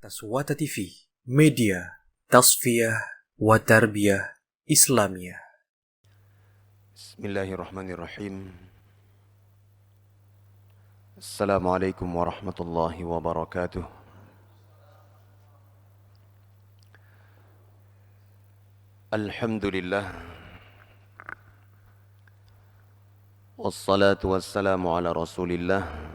atas Wata TV, media tasfiyah wa tarbiyah Islamiyah. Bismillahirrahmanirrahim. Assalamualaikum warahmatullahi wabarakatuh. Alhamdulillah. Wassalatu wassalamu ala Rasulillah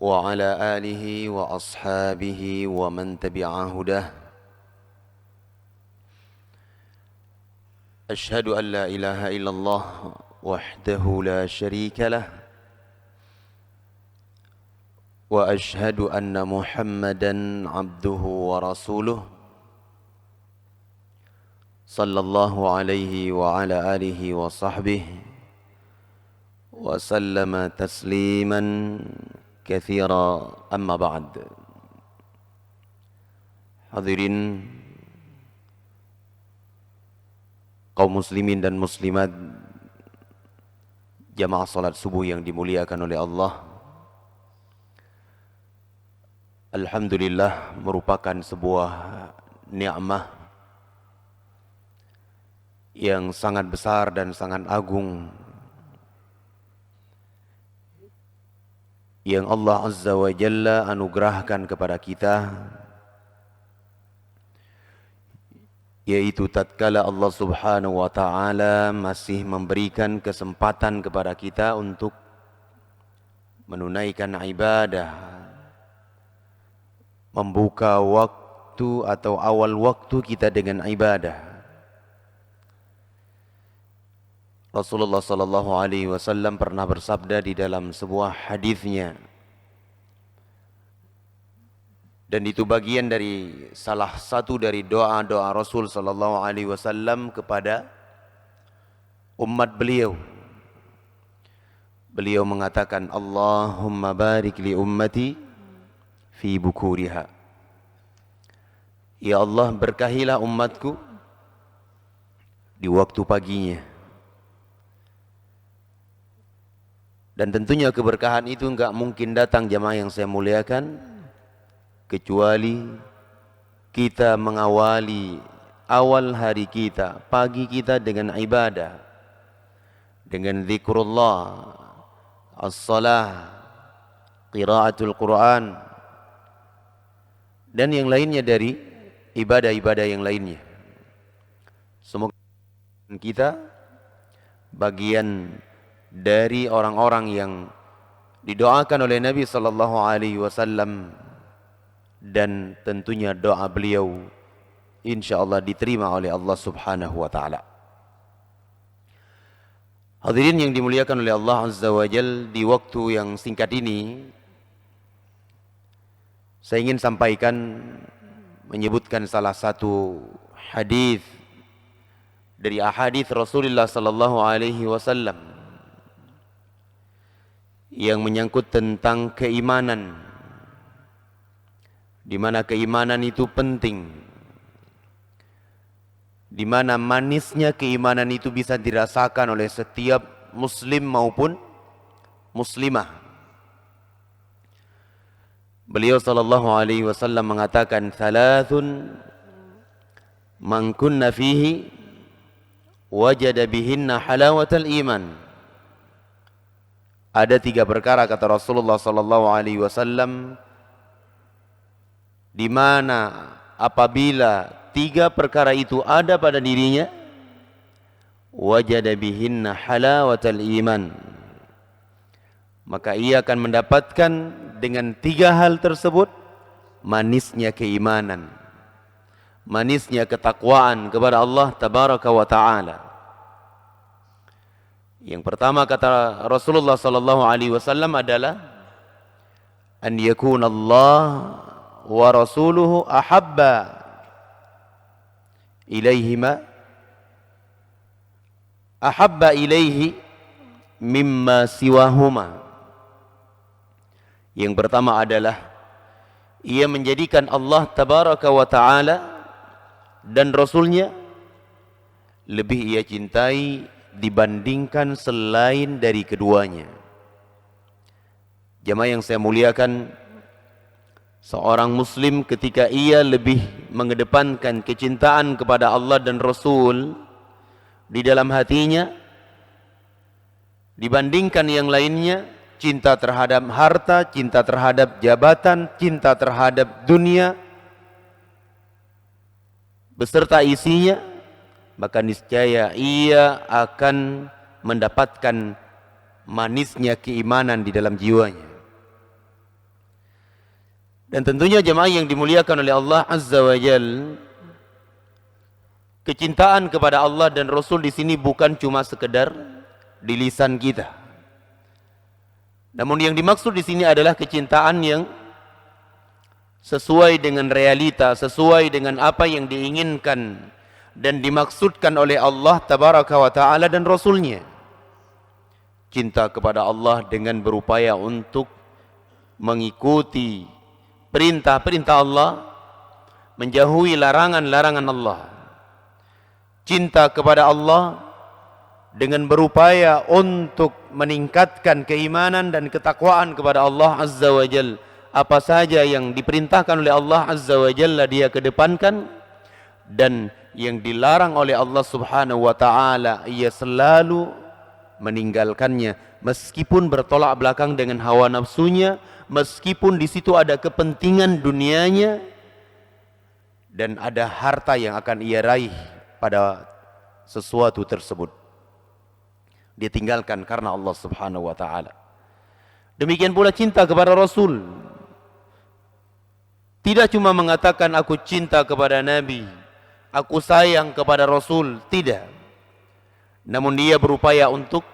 wa ala alihi wa ashabihi wa man tabi'a hudah. Ashhadu an la ilaha illallah wahdahu la syarika lah wa ashhadu anna Muhammadan abduhu wa rasuluh sallallahu alaihi wa ala alihi wa sahbihi wa sallama tasliman katsira, amma ba'd. Hadirin kaum muslimin dan muslimat, jamaah salat subuh yang dimuliakan oleh Allah. Alhamdulillah, merupakan sebuah nikmat yang sangat besar dan sangat agung yang Allah Azza wa Jalla anugerahkan kepada kita, yaitu tatkala Allah Subhanahu wa Ta'ala masih memberikan kesempatan kepada kita untuk menunaikan ibadah, membuka waktu atau awal waktu kita dengan ibadah. Rasulullah sallallahu alaihi wasallam pernah bersabda di dalam sebuah hadisnya, dan itu bagian dari salah satu dari doa-doa Rasul sallallahu alaihi wasallam kepada umat beliau. Beliau mengatakan, Allahumma barik li ummati fi bukuriha. Ya Allah, berkahilah umatku di waktu paginya. Dan tentunya keberkahan itu enggak mungkin datang, jamaah yang saya muliakan, kecuali kita mengawali awal hari kita, pagi kita dengan ibadah, dengan zikrullah, as-salah, qiraatul Quran, dan yang lainnya dari ibadah-ibadah yang lainnya. Semoga kita bagian dari orang-orang yang didoakan oleh Nabi sallallahu alaihi wasallam, dan tentunya doa beliau insyaallah diterima oleh Allah Subhanahu wa taala. Hadirin yang dimuliakan oleh Allah Azza wa Jalla, di waktu yang singkat ini saya ingin sampaikan, menyebutkan salah satu hadis dari ahadits Rasulullah sallallahu alaihi wasallam yang menyangkut tentang keimanan, di mana keimanan itu penting, di mana manisnya keimanan itu bisa dirasakan oleh setiap muslim maupun muslimah. Beliau sallallahu alaihi wasallam mengatakan, "Thalathun man kunna fihi wajada bihinna halawatal iman." Ada 3 perkara, kata Rasulullah sallallahu alaihi wasallam, di mana apabila 3 perkara itu ada pada dirinya, wajada bihinna halawatal iman, maka ia akan mendapatkan dengan 3 hal tersebut manisnya keimanan, manisnya ketakwaan kepada Allah tabaraka wa taala. Yang pertama, kata Rasulullah sallallahu alaihi wasallam, adalah an yakuna Allah wa rasuluhu ahabba ilaihi mimma siwahuma. Yang pertama adalah ia menjadikan Allah tabaraka wa taala dan Rasulnya lebih ia cintai dibandingkan selain dari keduanya. Jamaah yang saya muliakan, Seorang muslim ketika ia lebih mengedepankan kecintaan kepada Allah dan Rasul di dalam hatinya dibandingkan yang lainnya, cinta terhadap harta, cinta terhadap jabatan, cinta terhadap dunia beserta isinya, maka niscaya ia akan mendapatkan manisnya keimanan di dalam jiwanya. Dan tentunya jemaah yang dimuliakan oleh Allah Azza wa Jal, kecintaan kepada Allah dan Rasul di sini bukan cuma sekedar di lisan kita. Namun yang dimaksud di sini adalah kecintaan yang sesuai dengan realita, sesuai dengan apa yang diinginkan dan dimaksudkan oleh Allah Tabaraka wa Ta'ala dan Rasulnya. Cinta kepada Allah dengan berupaya untuk mengikuti perintah-perintah Allah, menjauhi larangan-larangan Allah. Cinta kepada Allah dengan berupaya untuk meningkatkan keimanan dan ketakwaan kepada Allah Azza wa Jal. Apa saja yang diperintahkan oleh Allah Azza wa Jalla dia kedepankan, dan yang dilarang oleh Allah Subhanahu wa Ta'ala ia selalu meninggalkannya, meskipun bertolak belakang dengan hawa nafsunya, meskipun di situ ada kepentingan dunianya dan ada harta yang akan ia raih pada sesuatu tersebut. Dia tinggalkan karena Allah Subhanahu wa Ta'ala. Demikian pula cinta kepada Rasul. Tidak cuma mengatakan aku cinta kepada Nabi, aku sayang kepada Rasul, tidak. Namun dia berupaya untuk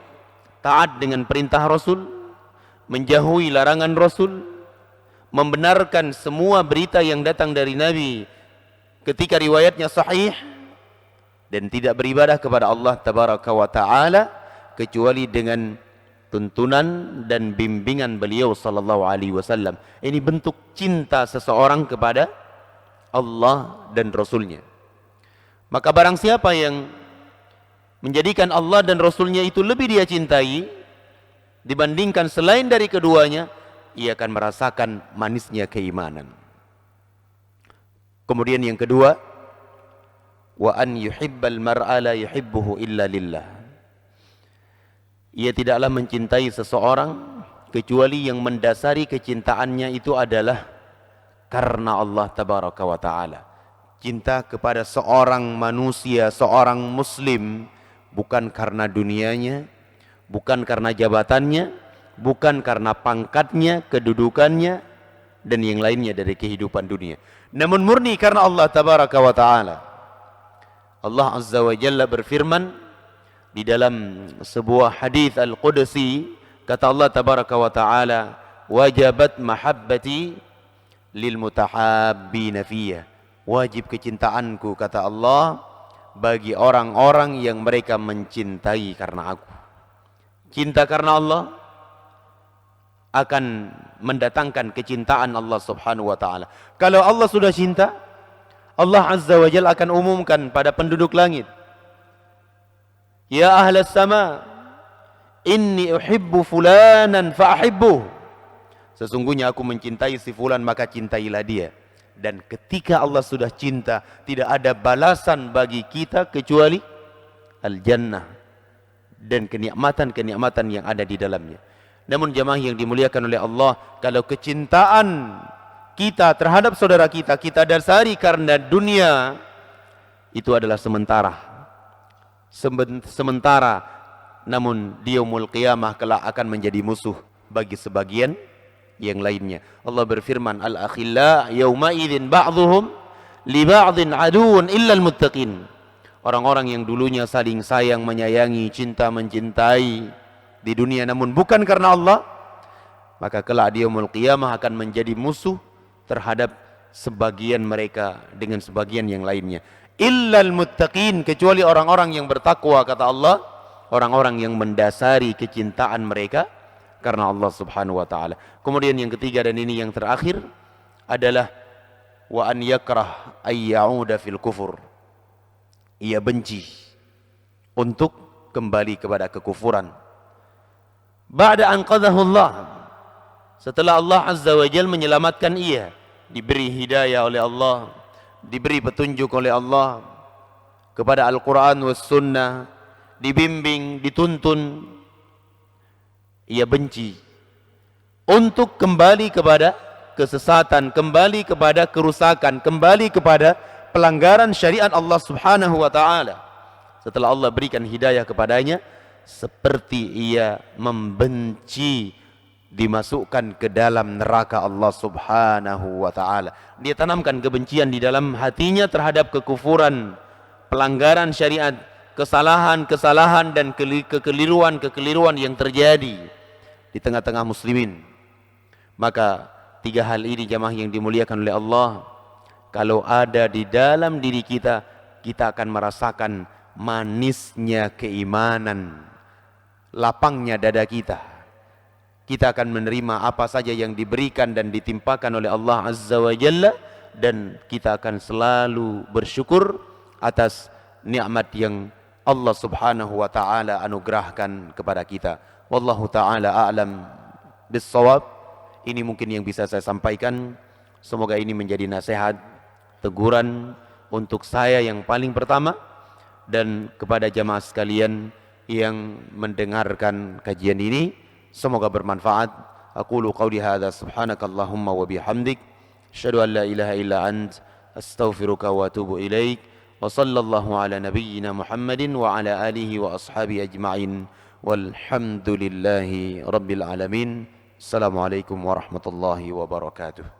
taat dengan perintah Rasul, menjauhi larangan Rasul, membenarkan semua berita yang datang dari Nabi ketika riwayatnya sahih, dan tidak beribadah kepada Allah Tabaraka wa Ta'ala kecuali dengan tuntunan dan bimbingan beliau sallallahu alaihi wasallam. Ini bentuk cinta seseorang kepada Allah dan Rasulnya. Maka barang siapa yang menjadikan Allah dan Rasulnya itu lebih dia cintai dibandingkan selain dari keduanya, ia akan merasakan manisnya keimanan. Kemudian yang kedua, wa an yuhibbal mar'a la yuhibbuhu illa lillah. Ia tidaklah mencintai seseorang kecuali yang mendasari kecintaannya itu adalah karena Allah Tabaraka wa Ta'ala. Cinta kepada seorang manusia, seorang muslim, bukan karena dunianya, bukan karena jabatannya, bukan karena pangkatnya, kedudukannya, dan yang lainnya dari kehidupan dunia. Namun murni karena Allah Tabaraka wa Ta'ala. Allah Azza wa Jalla berfirman di dalam sebuah hadis Al-Qudsi, kata Allah Tabaraka wa Ta'ala, wajabat mahabbati lil mutahabbina fiyya. Wajib kecintaanku, kata Allah, bagi orang-orang yang mereka mencintai karena aku. Cinta karena Allah akan mendatangkan kecintaan Allah Subhanahu wa Ta'ala. Kalau Allah sudah cinta, Allah Azza wa Jalla akan umumkan pada penduduk langit, ya ahlas sama, inni uhibbu fulanan fa'ahibbuh. Sesungguhnya aku mencintai si fulan, maka cintailah dia. Dan ketika Allah sudah cinta, tidak ada balasan bagi kita kecuali al-jannah dan kenikmatan-kenikmatan yang ada di dalamnya. Namun jemaah yang dimuliakan oleh Allah, kalau kecintaan kita terhadap saudara kita, kita dasari karena dunia, itu adalah sementara, namun di yaumul qiyamah kelak akan menjadi musuh bagi sebagian yang lainnya. Allah berfirman, al-akhilla yauma idzin ba'dhum li ba'dhin aduun illa al-muttaqin. Orang-orang yang dulunya saling sayang, menyayangi, cinta, mencintai di dunia namun bukan karena Allah, maka kelak di yaumul qiyamah akan menjadi musuh terhadap sebagian mereka dengan sebagian yang lainnya. Illal muttaqin, kecuali orang-orang yang bertakwa, kata Allah, orang-orang yang mendasari kecintaan mereka karena Allah Subhanahu wa Ta'ala. Kemudian yang ketiga dan ini yang terakhir adalah wa an yakrah ay ya'uda fil kufur. Ia benci untuk kembali kepada kekufuran. Ba'da an qadahu Allah, setelah Allah Azza wa Jalla menyelamatkan ia diberi hidayah oleh Allah, diberi petunjuk oleh Allah kepada Al-Quran was Sunnah, dibimbing, dituntun, ia benci untuk kembali kepada kesesatan, kembali kepada kerusakan, kembali kepada pelanggaran syariat Allah Subhanahu wa taala. Setelah Allah berikan hidayah kepadanya, seperti ia membenci dimasukkan ke dalam neraka Allah Subhanahu wa taala. Dia tanamkan kebencian di dalam hatinya terhadap kekufuran, pelanggaran syariat, kesalahan-kesalahan dan kekeliruan-kekeliruan yang terjadi di tengah-tengah muslimin. Maka tiga hal ini jamaah yang dimuliakan oleh Allah, kalau ada di dalam diri kita, kita akan merasakan manisnya keimanan, lapangnya dada kita. Kita akan menerima apa saja yang diberikan dan ditimpakan oleh Allah Azza wa Jalla, dan kita akan selalu bersyukur atas nikmat yang Allah Subhanahu wa taala anugerahkan kepada kita. Wallahu taala a'lam bis-shawab. Ini mungkin yang bisa saya sampaikan. Semoga ini menjadi nasihat, teguran untuk saya yang paling pertama, dan kepada jamaah sekalian yang mendengarkan kajian ini. Semoga bermanfaat. Aqulu qawli hadza subhanakallahumma wa bihamdik asyhadu an la ilaha illa ant astaghfiruka wa atubu ilaik wa sallallahu ala nabiyyina Muhammadin wa ala alihi wa ashabihi ajma'in walhamdulillahi rabbil alamin. Assalamualaikum warahmatullahi wabarakatuh.